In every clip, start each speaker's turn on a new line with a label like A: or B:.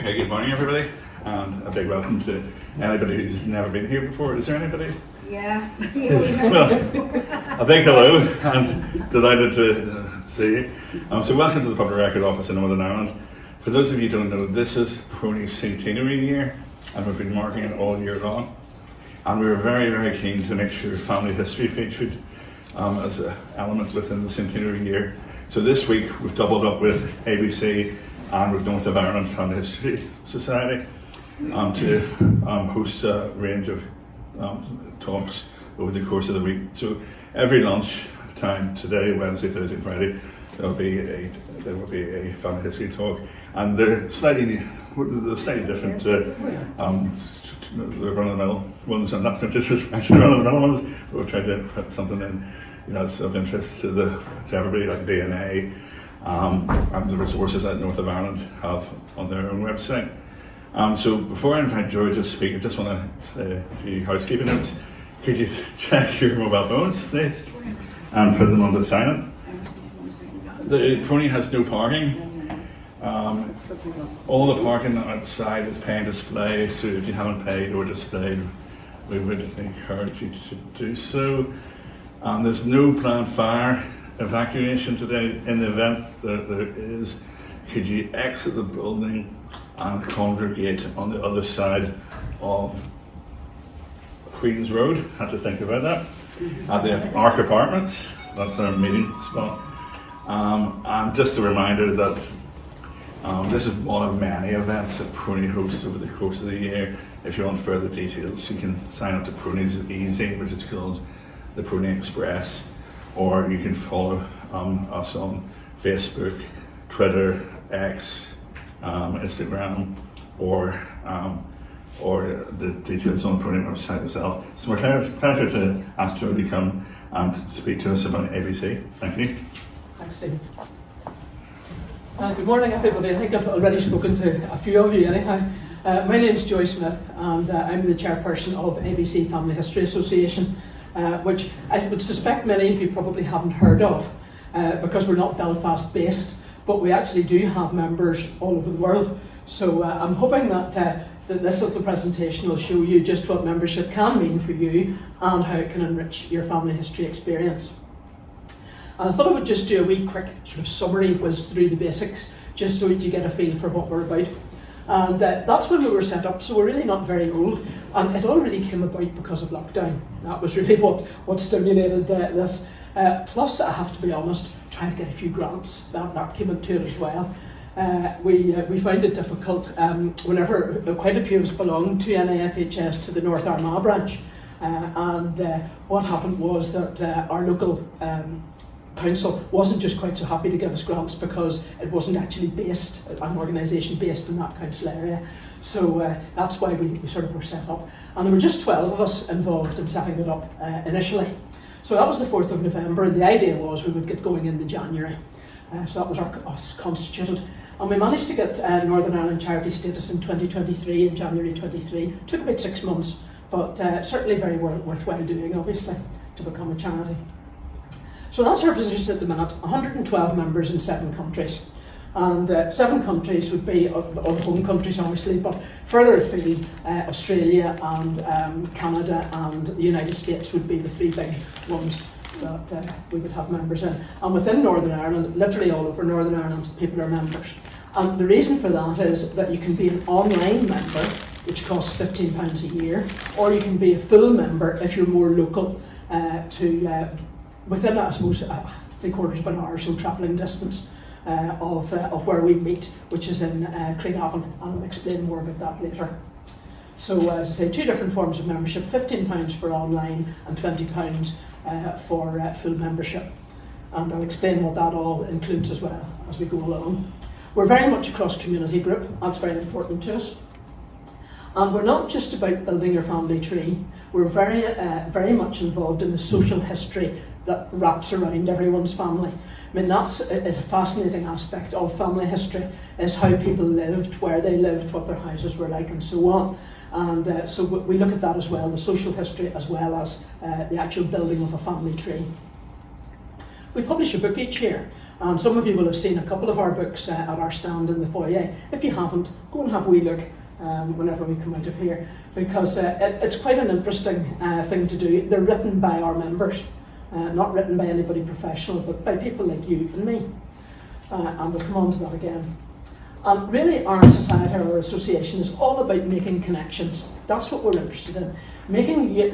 A: Okay, good morning everybody, and a big welcome to anybody who's never been here before. Is there anybody?
B: Yeah.
A: Well, a big hello, and delighted to see you. So welcome to the Public Record Office in Northern Ireland. For those of you who don't know, this is PRONI's centenary year, and we've been marking it all year long. And we were very, very keen to make sure family history featured as an element within the centenary year. So this week we've doubled up with ABC and with North of Ireland Family History Society to host a range of talks over the course of the week. So every lunch time today, Wednesday, Thursday, and Friday, there will be a family history talk, and they're slightly different to the run-of-the-mill ones, and that's not disrespect to the run-of-the-mill ones, but we've tried to put something in, that's of interest to everybody, like DNA. And the resources that North of Ireland have on their own website. So before I invite George to speak, I just want to say a few housekeeping notes. Could you check your mobile phones, please, and put them on the silent? The PRONI has no parking. All the parking outside is pay and display, so if you haven't paid or displayed, we would encourage you to do so. There's no planned fire evacuation today. In the event that there is, could you exit the building and congregate on the other side of Queen's Road? Had to think about that. At the Arc Apartments, that's our meeting spot. And just a reminder that this is one of many events that PRONI hosts over the course of the year. If you want further details, you can sign up to PRONI's Easy, which is called the PRONI Express, or you can follow us on Facebook, Twitter, X, Instagram, or the details on the PRONI website itself. So it's a pleasure to ask Joe to come and speak to us about ABC. Thank you.
C: Thanks, Steve. Good morning, everybody. I think I've already spoken to a few of you anyhow. My name's Joy Smith, and I'm the chairperson of ABC Family History Association, which I would suspect many of you probably haven't heard of, because we're not Belfast based, but we actually do have members all over the world. So I'm hoping that this little presentation will show you just what membership can mean for you and how it can enrich your family history experience. And I thought I would just do a wee quick sort of summary, whiz through the basics, just so that you get a feel for what we're about. And that's when we were set up, so we're really not very old, and it all really came about because of lockdown. That was really what stimulated this. Plus, I have to be honest, trying to get a few grants, that came into it as well. We found it difficult whenever quite a few of us belonged to NAFHS, to the North Armagh branch, and what happened was that our local council wasn't just quite so happy to give us grants because it wasn't actually based, an organisation based in that council area. So that's why we sort of were set up. And there were just 12 of us involved in setting it up initially. So that was the 4th of November, and the idea was we would get going in January. So that was us constituted. And we managed to get Northern Ireland charity status in 2023, in January 23. It took about 6 months, but certainly very worthwhile doing, obviously, to become a charity. So that's our position at the minute, 112 members in 7 countries. And 7 countries would be, all home countries obviously, but further afield, Australia and Canada and the United States would be the 3 big ones that we would have members in. And within Northern Ireland, literally all over Northern Ireland, people are members. And the reason for that is that you can be an online member, which costs £15 a year, or you can be a full member if you're more local within, I suppose, 3/4 of an hour or so travelling distance of where we meet, which is in Craigavon, and I'll explain more about that later. So as I say, 2 different forms of membership, £15 for online and £20 for full membership. And I'll explain what that all includes as well as we go along. We're very much a cross-community group, that's very important to us. And we're not just about building your family tree, we're very much involved in the social history that wraps around everyone's family. I mean, is a fascinating aspect of family history, is how people lived, where they lived, what their houses were like, and so on. And so we look at that as well, the social history as well as the actual building of a family tree. We publish a book each year, And some of you will have seen a couple of our books at our stand in the foyer. If you haven't, go and have a wee look whenever we come out of here, because it's quite an interesting thing to do. They're written by our members, not written by anybody professional, but by people like you and me. And we'll come on to that again. And really, our society or our association is all about making connections. That's what we're interested in.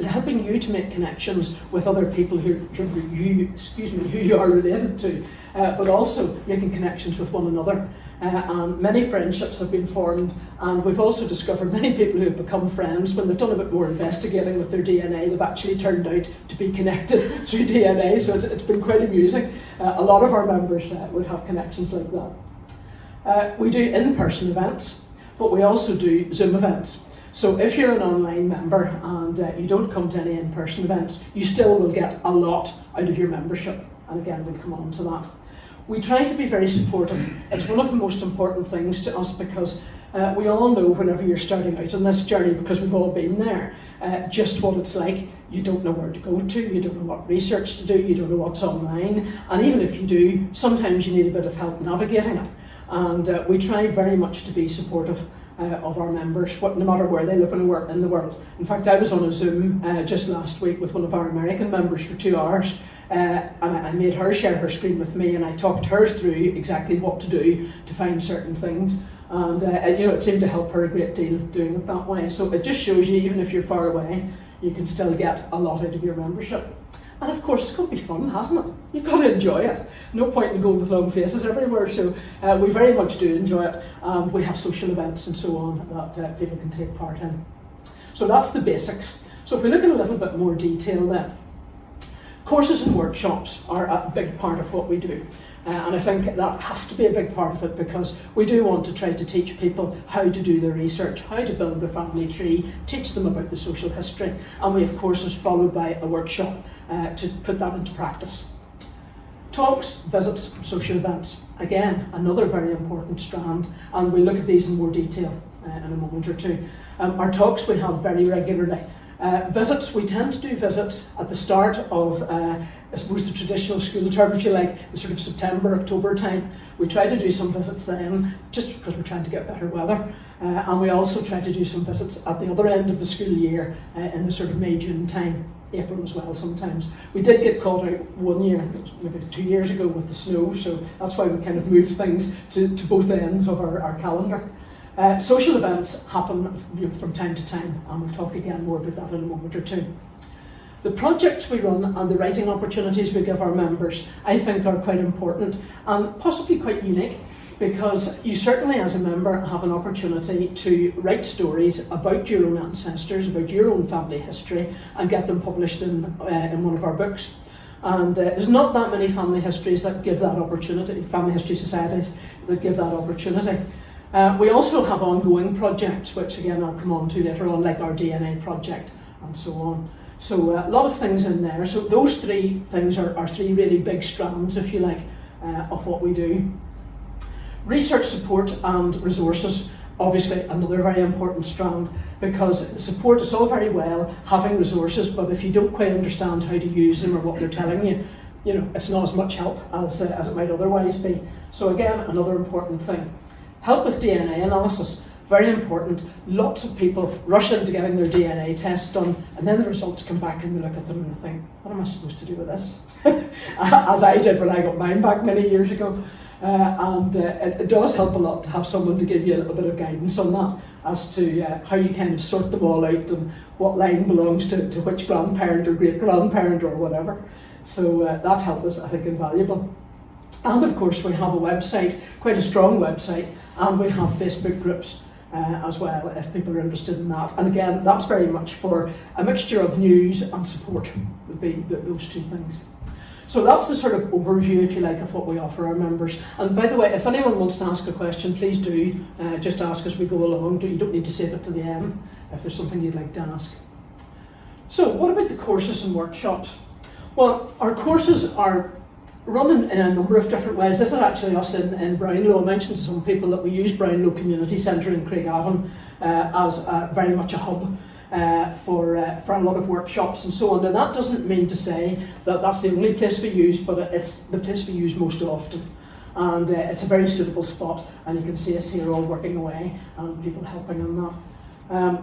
C: Helping you to make connections with other people who you are related to, but also making connections with one another. And many friendships have been formed, and we've also discovered many people who have become friends when they've done a bit more investigating with their DNA. They've actually turned out to be connected through DNA, so it's been quite amusing. A lot of our members would have connections like that. We do in-person events, but we also do Zoom events. So if you're an online member and you don't come to any in-person events, you still will get a lot out of your membership. And again, we'll come on to that. We try to be very supportive. It's one of the most important things to us, because we all know whenever you're starting out on this journey, because we've all been there, just what it's like. You don't know where to go to, you don't know what research to do, you don't know what's online, and even if you do, sometimes you need a bit of help navigating it. And we try very much to be supportive of our members, no matter where they live in the world. In fact, I was on a Zoom just last week with one of our American members for 2 hours, and I made her share her screen with me, and I talked her through exactly what to do to find certain things. And it seemed to help her a great deal doing it that way. So it just shows you, even if you're far away, you can still get a lot out of your membership. And of course, it's got to be fun, hasn't it? You've got to enjoy it. No point in going with long faces everywhere. So we very much do enjoy it. We have social events and so on that people can take part in. So that's the basics. So if we look at a little bit more detail then, courses and workshops are a big part of what we do. And I think that has to be a big part of it, because we do want to try to teach people how to do their research, how to build their family tree, teach them about the social history. And we have courses followed by a workshop to put that into practice. Talks, visits, social events. Again, another very important strand, and we'll look at these in more detail in a moment or two. Our talks we have very regularly. Visits, we tend to do visits at the start of, I suppose, the traditional school term, if you like, the sort of September, October time. We try to do some visits then, just because we're trying to get better weather. And we also try to do some visits at the other end of the school year, in the sort of May, June time, April as well sometimes. We did get caught out one year, maybe 2 years ago, with the snow, so that's why we kind of moved things to both ends of our calendar. Social events happen from time to time, and we'll talk again more about that in a moment or two. The projects we run and the writing opportunities we give our members, I think, are quite important and possibly quite unique, because you certainly as a member have an opportunity to write stories about your own ancestors, about your own family history, and get them published in one of our books. And there's not that many family histories that give that opportunity, family history societies that give that opportunity. We also have ongoing projects, which again I'll come on to later on, like our DNA project and so on. So a lot of things in there. So those three things are three really big strands, if you like, of what we do. Research support and resources, obviously another very important strand, because support is all very well having resources, but if you don't quite understand how to use them or what they're telling you, it's not as much help as it might otherwise be. So again, another important thing. Help with DNA analysis, very important. Lots of people rush into getting their DNA test done, and then the results come back and they look at them and they think, what am I supposed to do with this? As I did when I got mine back many years ago. It does help a lot to have someone to give you a little bit of guidance on that, as to how you kind of sort them all out and what line belongs to which grandparent or great-grandparent or whatever. So that help is, I think, invaluable. And of course we have a website, quite a strong website, and we have Facebook groups as well, if people are interested in that. And again, that's very much for a mixture of news and support, would be those two things. So that's the sort of overview, if you like, of what we offer our members. And by the way, if anyone wants to ask a question, please do just ask as we go along. You don't need to save it to the end if there's something you'd like to ask. So what about the courses and workshops? Well, our courses are run in a number of different ways. This is actually us in Brownlow. I mentioned to some people that we use Brownlow Community Centre in Craigavon as very much a hub for a lot of workshops and so on. Now that doesn't mean to say that that's the only place we use, but it's the place we use most often. and it's a very suitable spot, and you can see us here all working away and people helping on that.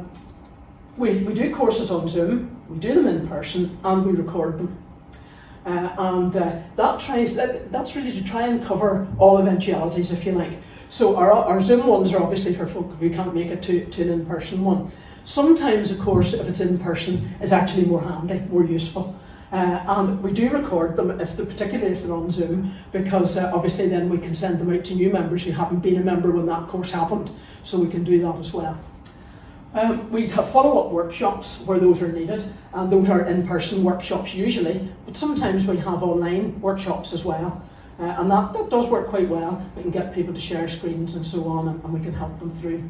C: We do courses on Zoom, we do them in person, and we record them. That's really to try and cover all eventualities, if you like. So our Zoom ones are obviously for folk who can't make it to an in-person one. Sometimes a course, if it's in person, is actually more handy, more useful. And we do record them, particularly if they're on Zoom, because obviously then we can send them out to new members who haven't been a member when that course happened, so we can do that as well. We have follow-up workshops where those are needed, and those are in-person workshops usually, but sometimes we have online workshops as well, and that does work quite well. We can get people to share screens and so on, and we can help them through.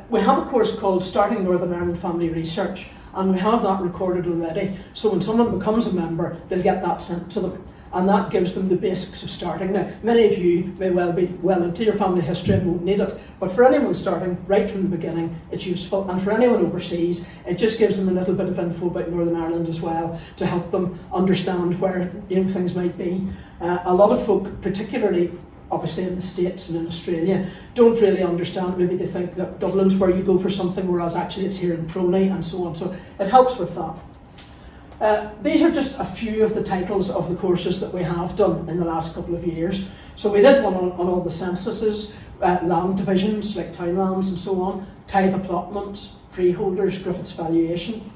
C: We have a course called Starting Northern Ireland Family Research, and we have that recorded already, so when someone becomes a member, they'll get that sent to them. And that gives them the basics of starting. Now, many of you may well be well into your family history and won't need it, but for anyone starting right from the beginning, it's useful. And for anyone overseas, it just gives them a little bit of info about Northern Ireland as well, to help them understand where things might be. A lot of folk, particularly obviously in the States and in Australia, don't really understand. Maybe they think that Dublin's where you go for something, whereas actually it's here in PRONI and so on. So it helps with that. These are just a few of the titles of the courses that we have done in the last couple of years. So we did one on all the censuses, land divisions like townlands and so on, tithe allotments, freeholders, Griffith's valuation,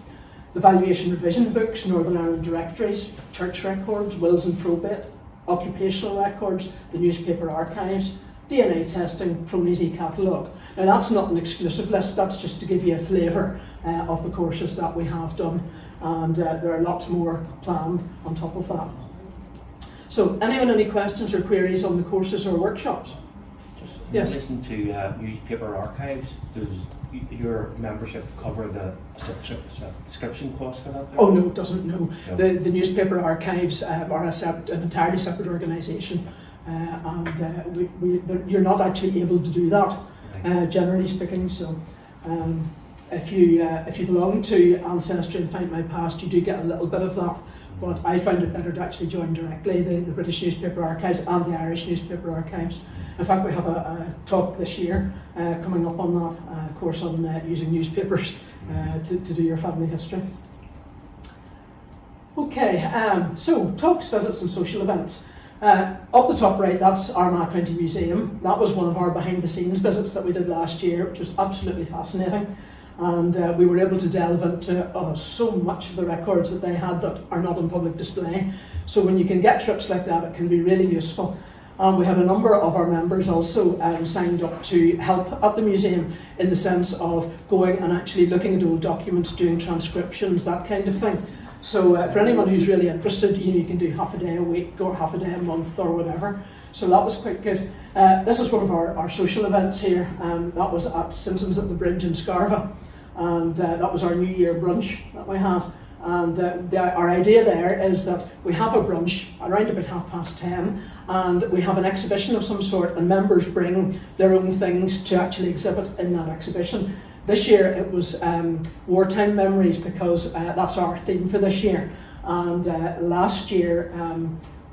C: the valuation revision books, Northern Ireland directories, church records, wills and probate, occupational records, the newspaper archives, DNA testing, PRONI's e-catalogue. Now that's not an exclusive list, that's just to give you a flavour of the courses that we have done, and there are lots more planned on top of that. So anyone any questions or queries on the courses or workshops? Yes.
B: In relation to newspaper archives, does your membership cover the subscription cost for that?
C: Oh no, it doesn't, no.
B: No.
C: The newspaper archives are an entirely separate organisation, and you're not actually able to do that, generally speaking. So if you belong to Ancestry and Find My Past, you do get a little bit of that, but I found it better to actually join directly the British Newspaper Archives and the Irish Newspaper Archives. In fact, we have a talk this year coming up on that course on using newspapers to do your family history. Okay, so talks, visits and social events. Up the top right, that's Armagh County Museum. That was one of our behind the scenes visits that we did last year, which was absolutely fascinating. And we were able to delve into so much of the records that they had that are not on public display. So when you can get trips like that, it can be really useful. We have a number of our members also signed up to help at the museum, in the sense of going and actually looking at old documents, doing transcriptions, that kind of thing. So for anyone who's really interested, you can do half a day a week or half a day a month or whatever. So that was quite good. This is one of our social events here. That was at Simpson's at the Bridge in Scarva, and that was our New Year brunch that we had. And our idea there is that we have a brunch around about 10:30, and we have an exhibition of some sort, and members bring their own things to actually exhibit in that exhibition. This year it was wartime memories, because that's our theme for this year. And last year,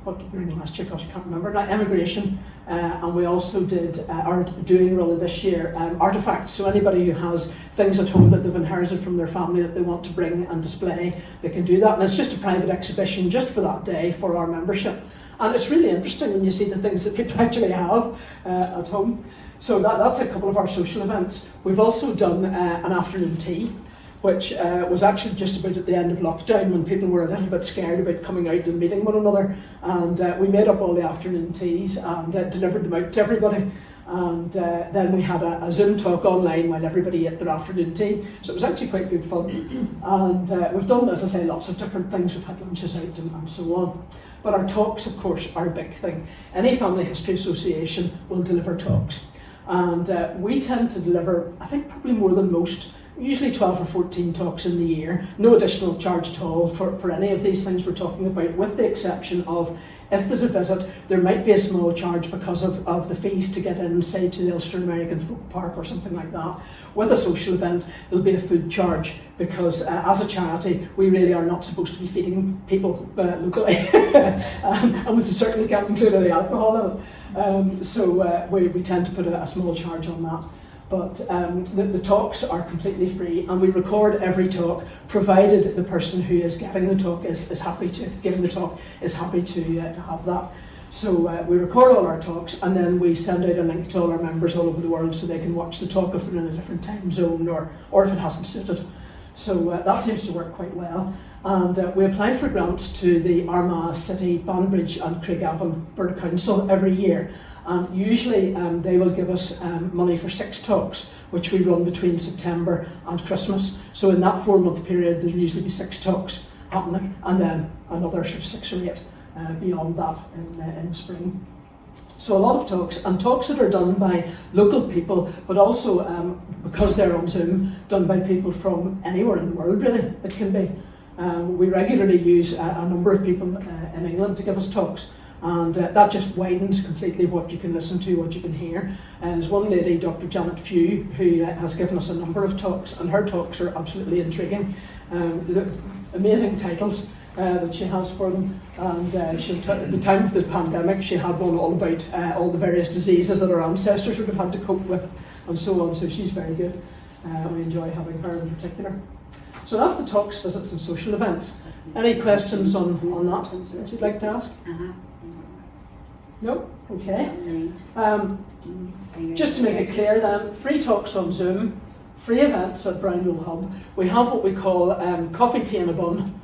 C: what did we bring last year? Gosh, I can't remember now. Emigration, and we also are doing really this year artefacts. So anybody who has things at home that they've inherited from their family that they want to bring and display, they can do that. And it's just a private exhibition just for that day for our membership. And it's really interesting when you see the things that people actually have at home. So that's a couple of our social events. We've also done an afternoon tea, which was actually just about at the end of lockdown, when people were a little bit scared about coming out and meeting one another. And we made up all the afternoon teas and delivered them out to everybody. And then we had a Zoom talk online while everybody ate their afternoon tea. So it was actually quite good fun. And we've done, as I say, lots of different things. We've had lunches out and so on. But our talks, of course, are a big thing. Any family history association will deliver talks. And we tend to deliver, I think, probably more than most, usually 12 or 14 talks in the year. No additional charge at all for any of these things we're talking about, with the exception of If there's a visit, there might be a small charge because of the fees to get in, say, to the Ulster American Folk Park or something like that. With a social event, there'll be a food charge because as a charity, we really are not supposed to be feeding people locally. And we certainly can't include any alcohol in it. So we tend to put a small charge on that. But the talks are completely free, and we record every talk, provided the person who is giving the talk is happy to have that. So we record all our talks, and then we send out a link to all our members all over the world so they can watch the talk if they're in a different time zone or if it hasn't suited. So that seems to work quite well. And we apply for grants to the Armagh City, Banbridge and Craigavon Borough Council every year. And usually they will give us money for 6 talks, which we run between September and Christmas. So in that 4-month period, there'll usually be 6 talks happening, and then another sort of 6 or 8 beyond that in spring. So a lot of talks, and talks that are done by local people, but also, because they're on Zoom, done by people from anywhere in the world, really, it can be. We regularly use a number of people in England to give us talks. And that just widens completely what you can listen to, what you can hear. And there's one lady, Dr. Janet Few, who has given us a number of talks, and her talks are absolutely intriguing. The amazing titles that she has for them. And at the time of the pandemic, she had one all about all the various diseases that our ancestors would have had to cope with, and so on. So she's very good. We enjoy having her in particular. So that's the talks, visits and social events. Any questions on that that you'd like to ask? No? Okay. Just to make it clear then, free talks on Zoom, free events at Brownlow Hub. We have what we call coffee, tea and a bun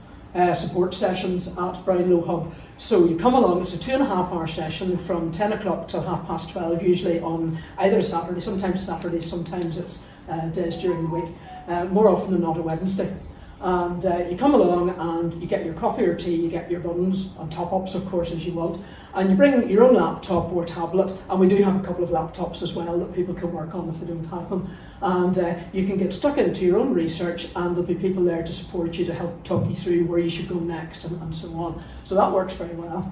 C: support sessions at Brownlow Hub. So you come along, it's a 2.5-hour session from 10 o'clock till 12:30, usually on either a Saturday, sometimes it's days during the week, more often than not a Wednesday. And you come along and you get your coffee or tea, you get your buns and top-ups, of course, as you want, and you bring your own laptop or tablet, and we do have a couple of laptops as well that people can work on if they don't have them, and you can get stuck into your own research, and there'll be people there to support you, to help talk you through where you should go next and so on. So that works very well.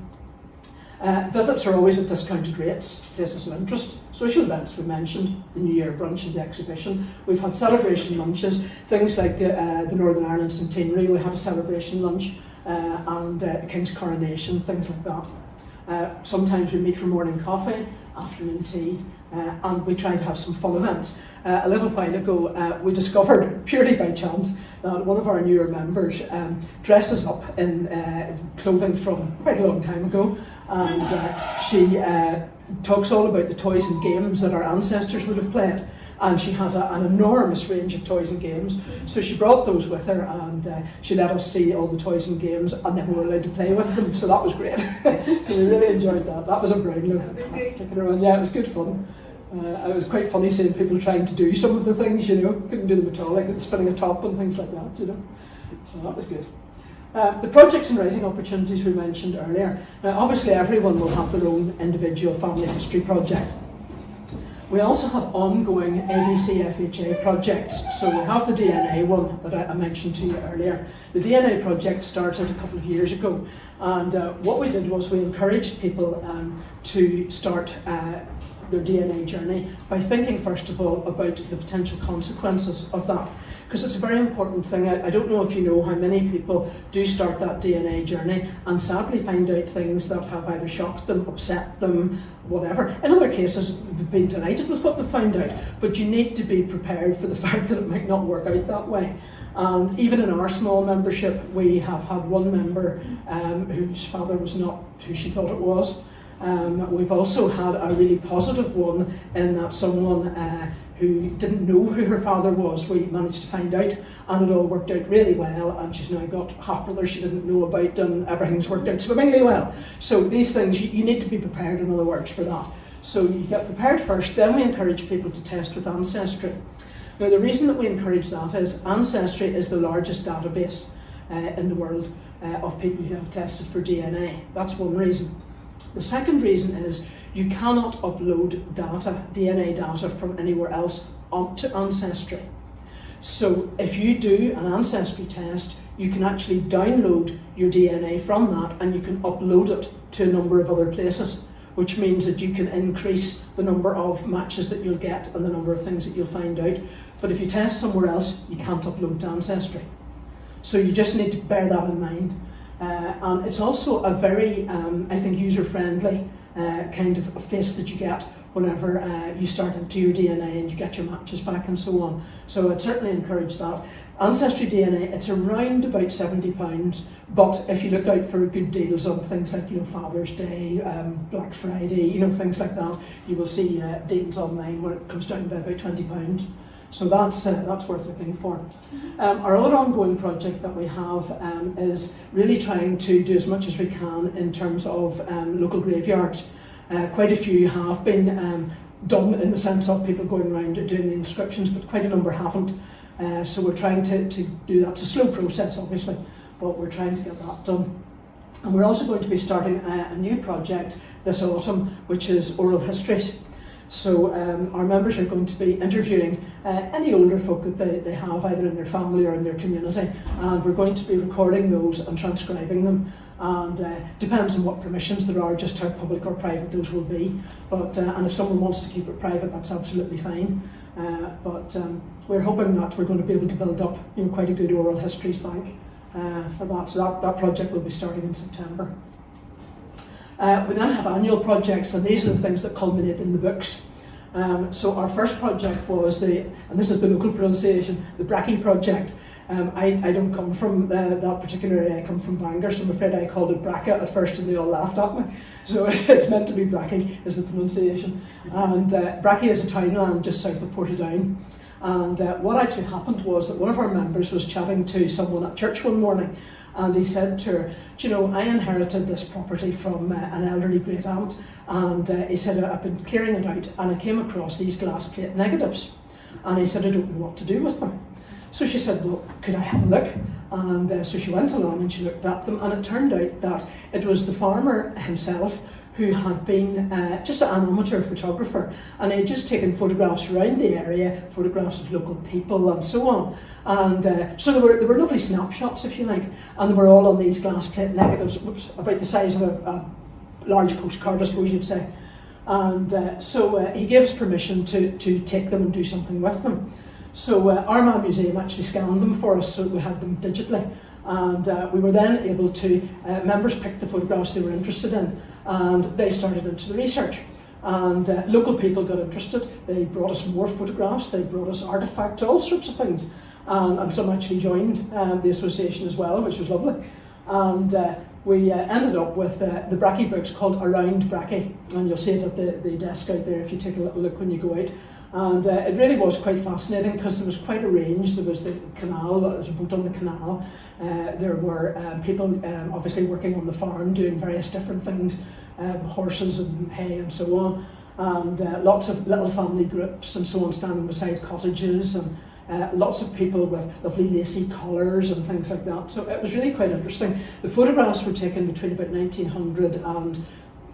C: Visits are always at discounted rates, places of interest. Social events we mentioned, the New Year brunch and the exhibition. We've had celebration lunches, things like the Northern Ireland Centenary, we had a celebration lunch, and the King's Coronation, things like that. Sometimes we meet for morning coffee, afternoon tea, and we try to have some fun events. A little while ago, we discovered, purely by chance, that one of our newer members dresses up in clothing from quite a long time ago, and she talks all about the toys and games that our ancestors would have played. And she has an enormous range of toys and games. So she brought those with her, and she let us see all the toys and games, and then we were allowed to play with them. So that was great. So we really enjoyed that. That was a Brownlow. Yeah, it was good fun. It was quite funny seeing people trying to do some of the things, couldn't do them at all, like spinning a top and things like that, So that was good. The projects and writing opportunities we mentioned earlier. Now, obviously everyone will have their own individual family history project. We also have ongoing ABC FHA projects. So we have the DNA one that I mentioned to you earlier. The DNA project started a couple of years ago, and what we did was we encouraged people to start their DNA journey by thinking first of all about the potential consequences of that, because it's a very important thing. I don't know if you know how many people do start that DNA journey and sadly find out things that have either shocked them, upset them, whatever. In other cases, they've been delighted with what they found out, but you need to be prepared for the fact that it might not work out that way. And even in our small membership, we have had one member whose father was not who she thought it was. We've also had a really positive one in that someone who didn't know who her father was, we managed to find out, and it all worked out really well, and she's now got half-brothers she didn't know about, and everything's worked out swimmingly well. So these things, you need to be prepared, in other words, for that. So you get prepared first, then we encourage people to test with Ancestry. Now the reason that we encourage that is Ancestry is the largest database in the world of people who have tested for DNA. That's one reason. The second reason is you cannot upload data, DNA data from anywhere else onto Ancestry. So if you do an ancestry test, you can actually download your DNA from that and you can upload it to a number of other places, which means that you can increase the number of matches that you'll get and the number of things that you'll find out. But if you test somewhere else, you can't upload to Ancestry. So you just need to bear that in mind. And it's also a very, I think, user-friendly kind of face that you get whenever you start into your DNA and you get your matches back and so on. So I'd certainly encourage that. Ancestry DNA, it's around about £70, but if you look out for good deals on things like, Father's Day, Black Friday, things like that, you will see deals online where it comes down by about £20. So that's worth looking for. Our other ongoing project that we have is really trying to do as much as we can in terms of local graveyards. Quite a few have been done in the sense of people going around and doing the inscriptions, but quite a number haven't. So we're trying to do that. It's a slow process, obviously, but we're trying to get that done. And we're also going to be starting a new project this autumn, which is oral histories. So our members are going to be interviewing any older folk that they have either in their family or in their community, and we're going to be recording those and transcribing them, and depends on what permissions there are, just how public or private those will be, but and if someone wants to keep it private, that's absolutely fine, but we're hoping that we're going to be able to build up quite a good oral histories bank for that, so that project will be starting in September. We then have annual projects, and these are the things that culminate in the books. So our first project was and this is the local pronunciation, the Bracky project. I don't come from that particular area, I come from Bangor, so I'm afraid I called it Bracca at first and they all laughed at me. So it's meant to be Bracky is the pronunciation. And Bracky is a townland just south of Portadown. And what actually happened was that one of our members was chatting to someone at church one morning, and he said to her, I inherited this property from an elderly great aunt, and he said, I've been clearing it out and I came across these glass plate negatives, and he said, I don't know what to do with them. So she said, well, could I have a look? And so she went along and she looked at them, and it turned out that it was the farmer himself who had been just an amateur photographer, and he had just taken photographs around the area, photographs of local people and so on. And so they were lovely snapshots, if you like, and they were all on these glass plate negatives, about the size of a large postcard, I suppose you'd say. And so he gave us permission to take them and do something with them. So Armagh Museum actually scanned them for us, so we had them digitally. And we were then able to, members picked the photographs they were interested in, and they started into the research. And local people got interested, they brought us more photographs, they brought us artefacts, all sorts of things. And some actually joined the association as well, which was lovely. And we ended up with the Bracky books called Around Bracky, and you'll see it at the desk out there if you take a little look when you go out. And it really was quite fascinating because there was quite a range. There was the canal, there was a boat on the canal. There were people obviously working on the farm doing various different things, horses and hay and so on. And lots of little family groups and so on standing beside cottages, and lots of people with lovely lacy collars and things like that. So it was really quite interesting. The photographs were taken between about 1900 and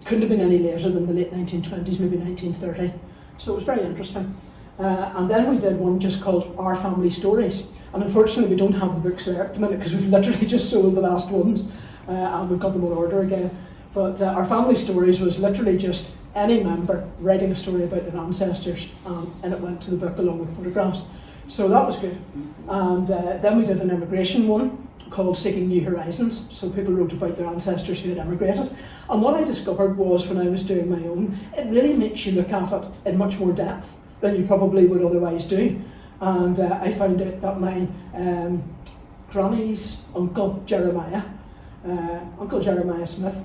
C: couldn't have been any later than the late 1920s, maybe 1930. So it was very interesting. And then we did one just called Our Family Stories. And unfortunately we don't have the books there at the minute because we've literally just sold the last ones and we've got them on order again. But Our Family Stories was literally just any member writing a story about their ancestors, and it went to the book along with photographs. So that was good. And then we did an immigration one called Seeking New Horizons. So people wrote about their ancestors who had emigrated. And what I discovered was when I was doing my own, it really makes you look at it in much more depth than you probably would otherwise do. And I found out that my granny's uncle Jeremiah Smith,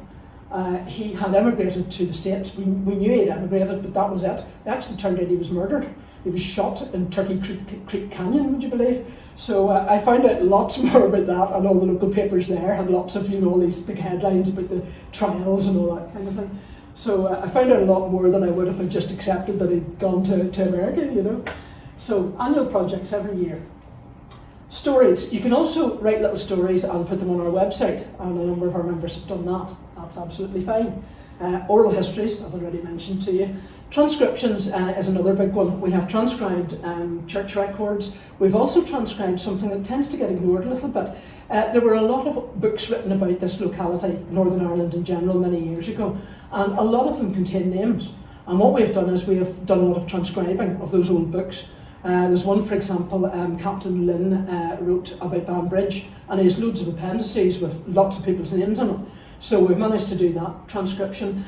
C: he had emigrated to the States. We knew he'd emigrated, but that was it. It actually turned out he was murdered. He was shot in Turkey Creek Canyon, would you believe? So I found out lots more about that, and all the local papers there had lots of, all these big headlines about the trials and all that kind of thing. So I found out a lot more than I would if I just accepted that he'd gone to America, So annual projects every year. Stories. You can also write little stories and put them on our website, and a number of our members have done that. That's absolutely fine. Oral histories, I've already mentioned to you. Transcriptions is another big one. We have transcribed church records. We've also transcribed something that tends to get ignored a little bit. There were a lot of books written about this locality, Northern Ireland in general, many years ago, and a lot of them contain names. And what we've done is we have done a lot of transcribing of those old books. There's one, for example, Captain Lynn wrote about Banbridge, and he has loads of appendices with lots of people's names in it. So we've managed to do that transcription.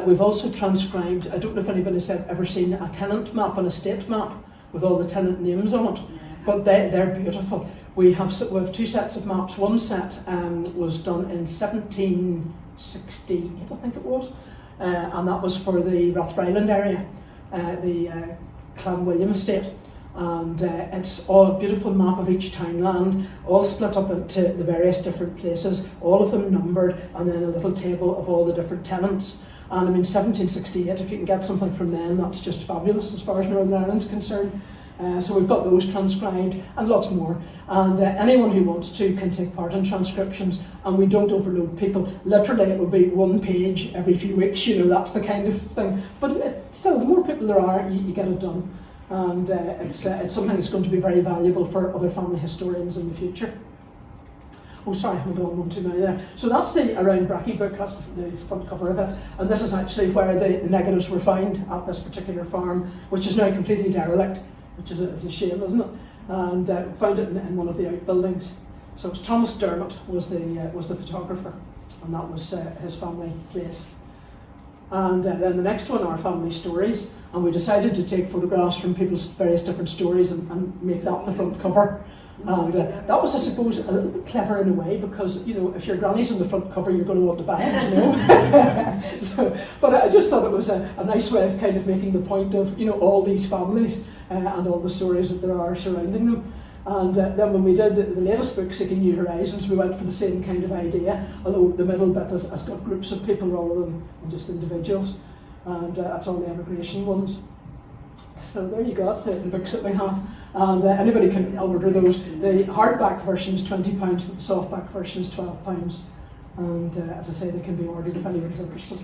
C: We've also transcribed, I don't know if anybody's ever seen a tenant map, an estate map, with all the tenant names on it, but they're beautiful. We have 2 sets of maps. One set was done in 1768, I think it was, and that was for the Rathfriland area, the Clanwilliam estate. And it's all a beautiful map of each townland, all split up into the various different places, all of them numbered, and then a little table of all the different tenants. And I mean, 1768, if you can get something from then, that's just fabulous as far as Northern Ireland's concerned. So we've got those transcribed and lots more. And anyone who wants to can take part in transcriptions, and we don't overload people. Literally, it will be 1 page every few weeks, you know, that's the kind of thing. But still, the more people there are, you get it done. And it's something that's going to be very valuable for other family historians in the future. Oh, sorry, hold on, one too many there. So that's the Around Bracky book, that's the front cover of it. And this is actually where the negatives were found at this particular farm, which is now completely derelict, which is a shame, isn't it? And found it in one of the outbuildings. So Thomas Dermott was the photographer, and that was his family place. And then the next one are family stories, and we decided to take photographs from people's various different stories and make that the front cover. And that was, I suppose, a little bit clever in a way, because, you know, if your granny's on the front cover, you're going to want to buy it, you know. But I just thought it was a nice way of kind of making the point of, you know, all these families and all the stories that there are surrounding them. And then when we did the latest book, Seeking New Horizons, we went for the same kind of idea, although the middle bit has got groups of people rather than just individuals. And that's all the emigration ones. So there you go, that's the books that we have. And anybody can order those. The hardback version is £20, but the softback version is £12. And as I say, they can be ordered if anyone's interested.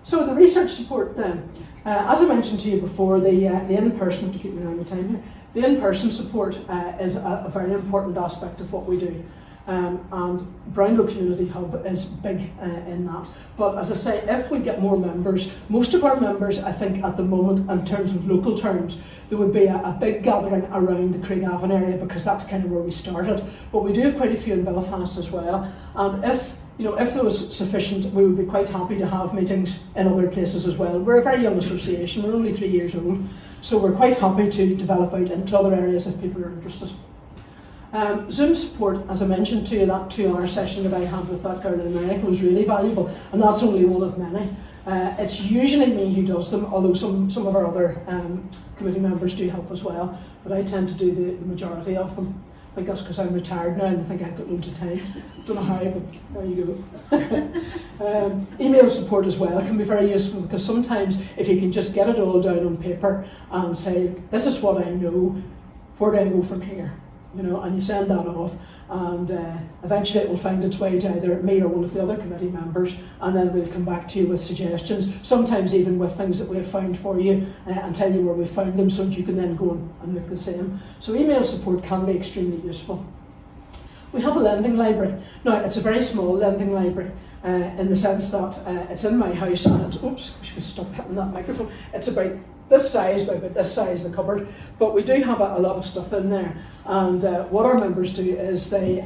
C: So the research support then. As I mentioned to you before, the in-person, to keep me on the time here, the in-person support is a very important aspect of what we do. And Brownlow Community Hub is big in that. But as I say, if we get more members, most of our members, I think at the moment, in terms of local terms, there would be a big gathering around the Craigavon area, because that's kind of where we started. But we do have quite a few in Belfast as well. And if there was sufficient, we would be quite happy to have meetings in other places as well. We're a very young association, we're only 3 years old, so we're quite happy to develop out into other areas if people are interested. Zoom support, as I mentioned to you, that 2-hour session that I had with that girl in America was really valuable, and that's only one of many. It's usually me who does them, although some of our other committee members do help as well, but I tend to do the majority of them. I think that's because I'm retired now and I think I've got loads of time. Don't know how, but there you go. Email support as well can be very useful, because sometimes if you can just get it all down on paper and say, this is what I know, where do I go from here? You know, and you send that off, and eventually it will find its way to either me or one of the other committee members, and then we'll come back to you with suggestions, sometimes even with things that we've found for you, and tell you where we found them, so that you can then go and look the same. So email support can be extremely useful. We have a lending library. Now, it's a very small lending library, in the sense that it's in my house, and it's, oops, I should stop hitting that microphone, it's about this size, by about this size, the cupboard, but we do have a lot of stuff in there. And what our members do is they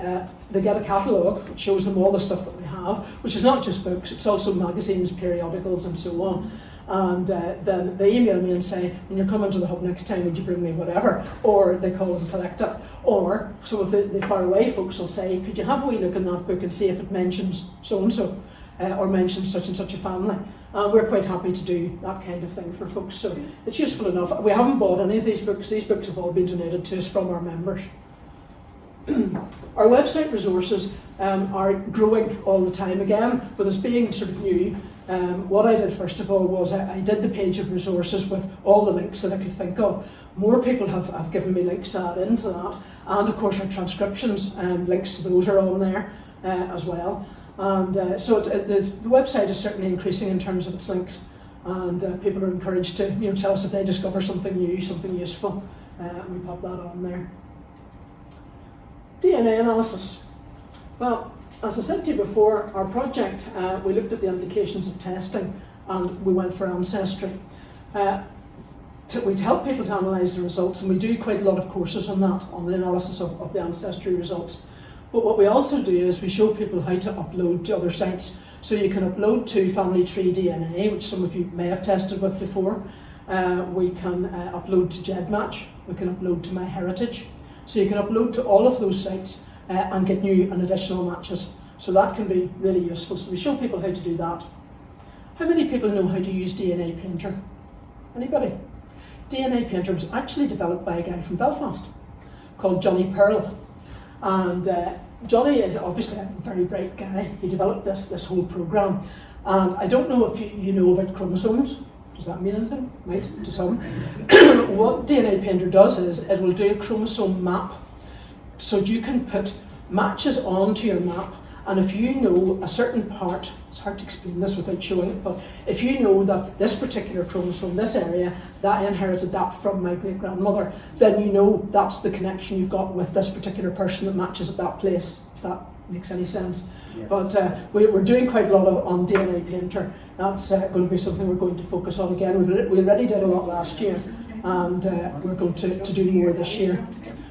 C: get a catalogue which shows them all the stuff that we have, which is not just books, it's also magazines, periodicals and so on. And then they email me and say, when you're coming to the hub next time, would you bring me whatever? Or they call and collect it. Or some of the far away folks will say, could you have a wee look in that book and see if it mentions so-and-so, or mentions such and such a family. We're quite happy to do that kind of thing for folks, so it's useful enough. We haven't bought any of these books have all been donated to us from our members. Our website resources are growing all the time. Again, with us being sort of new, what I did first of all was I did the page of resources with all the links that I could think of. More people have given me links to add into that, and of course our transcriptions, links to those are on there as well. And so the website is certainly increasing in terms of its links, and people are encouraged to tell us if they discover something new, something useful, and we pop that on there. DNA analysis. Well, as I said to you before, our project, we looked at the implications of testing, and we went for ancestry. We help people to analyse the results, and we do quite a lot of courses on that, on the analysis of the ancestry results. But what we also do is we show people how to upload to other sites. So you can upload to Family Tree DNA, which some of you may have tested with before. We can upload to GEDmatch. We can upload to MyHeritage. So you can upload to all of those sites and get new and additional matches. So that can be really useful. So we show people how to do that. How many people know how to use DNA Painter? Anybody? DNA Painter was actually developed by a guy from Belfast called Johnny Pearl. And Johnny is obviously a very bright guy. He developed this whole program. And I don't know if you know about chromosomes. Does that mean anything? Might, to some. What DNA Painter does is it will do a chromosome map. So you can put matches onto your map, and if you know a certain part, it's hard to explain this without showing it, but if you know that this particular chromosome, this area, that I inherited that from my great-grandmother, then you know that's the connection you've got with this particular person that matches at that place, if that makes any sense. Yeah. But we're doing quite a lot on DNA Painter. That's going to be something we're going to focus on again. We already did a lot last year, and we're going to do more this year.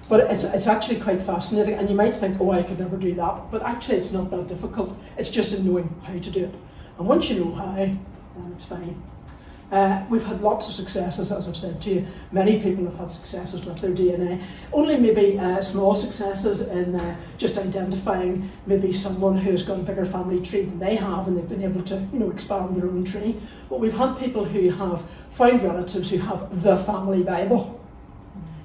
C: But it's actually quite fascinating, and you might think, oh, I could never do that, but actually it's not that difficult. It's just in knowing how to do it. And once you know how, then it's fine. We've had lots of successes, as I've said to you. Many people have had successes with their DNA. Only maybe small successes in just identifying maybe someone who's got a bigger family tree than they have, and they've been able to expand their own tree. But we've had people who have found relatives who have the family Bible.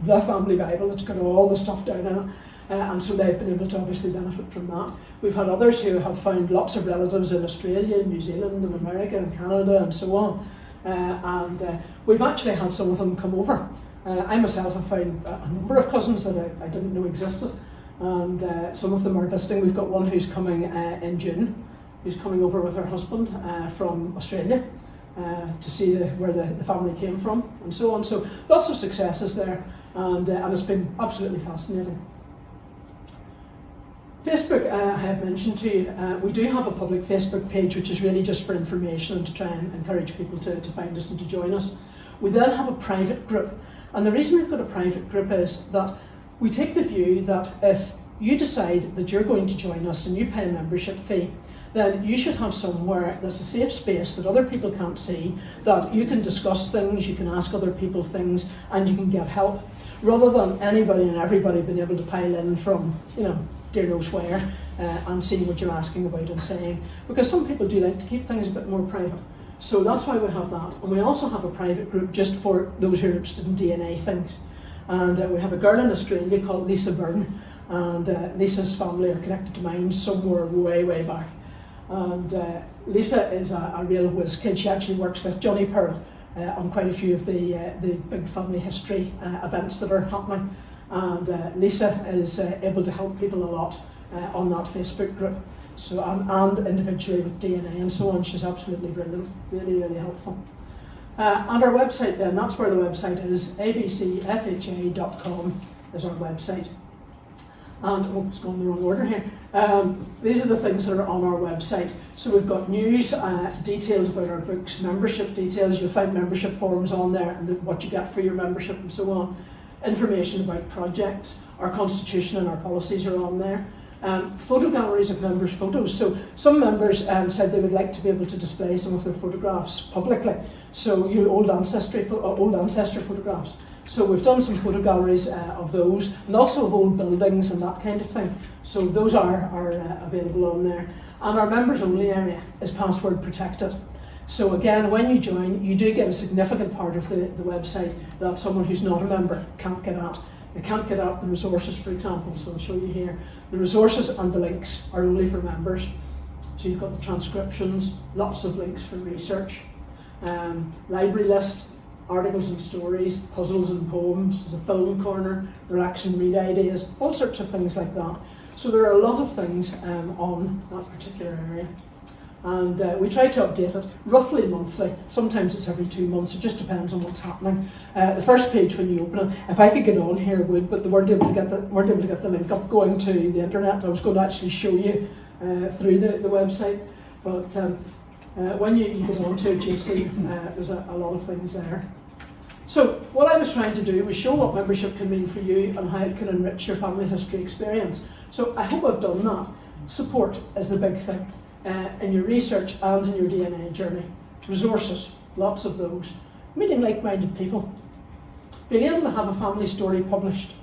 C: The family Bible that's got all the stuff down in it, and so they've been able to obviously benefit from that. We've had others who have found lots of relatives in Australia, New Zealand and America and Canada and so on, and we've actually had some of them come over. I myself have found a number of cousins that I didn't know existed, and some of them are visiting. We've got one who's coming in June, who's coming over with her husband from Australia to see where the family came from and so on. So lots of successes there. And it's been absolutely fascinating. Facebook, I have mentioned to you, we do have a public Facebook page which is really just for information and to try and encourage people to find us and to join us. We then have a private group, and the reason we've got a private group is that we take the view that if you decide that you're going to join us and you pay a membership fee, then you should have somewhere that's a safe space that other people can't see, that you can discuss things, you can ask other people things, and you can get help, rather than anybody and everybody being able to pile in from, dear knows where, and see what you're asking about and saying. Because some people do like to keep things a bit more private. So that's why we have that. And we also have a private group just for those who are interested in DNA things. And we have a girl in Australia called Lisa Byrne, and Lisa's family are connected to mine somewhere way, way back. And Lisa is a real whiz kid. She actually works with Johnny Pearl on quite a few of the big family history events that are happening. And Lisa is able to help people a lot on that Facebook group. So and individually with DNA and so on. She's absolutely brilliant, really, really helpful. And our website then, that's where the website is, abcfha.com is our website. And it's going in the wrong order here. These are the things that are on our website. So we've got news, details about our books, membership details. You'll find membership forms on there and what you get for your membership and so on. Information about projects, our constitution and our policies are on there. Photo galleries of members' photos. So some members said they would like to be able to display some of their photographs publicly. So your old ancestor photographs. So we've done some photo galleries of those, and also of old buildings and that kind of thing. So those are available on there. And our members only area is password protected. So again, when you join, you do get a significant part of the website that someone who's not a member can't get at. They can't get at the resources, for example, so I'll show you here. The resources and the links are only for members. So you've got the transcriptions, lots of links for research, library list, articles and stories, puzzles and poems, there's a film corner, there are action read ideas, all sorts of things like that. So there are a lot of things on that particular area. And we try to update it roughly monthly. Sometimes it's every 2 months. It just depends on what's happening. The first page when you open it, if I could get on here, I would, but they weren't able to get the link up going to the internet. I was going to actually show you through the website, but when you get onto it, you see there's a lot of things there. So what I was trying to do was show what membership can mean for you and how it can enrich your family history experience. So I hope I've done that. Support is the big thing. In your research and in your DNA journey. Resources, lots of those. Meeting like-minded people. Being able to have a family story published.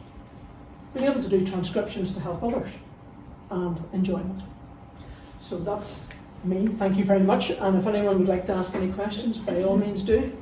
C: Being able to do transcriptions to help others. And enjoyment. So that's me. Thank you very much. And if anyone would like to ask any questions, by all means do.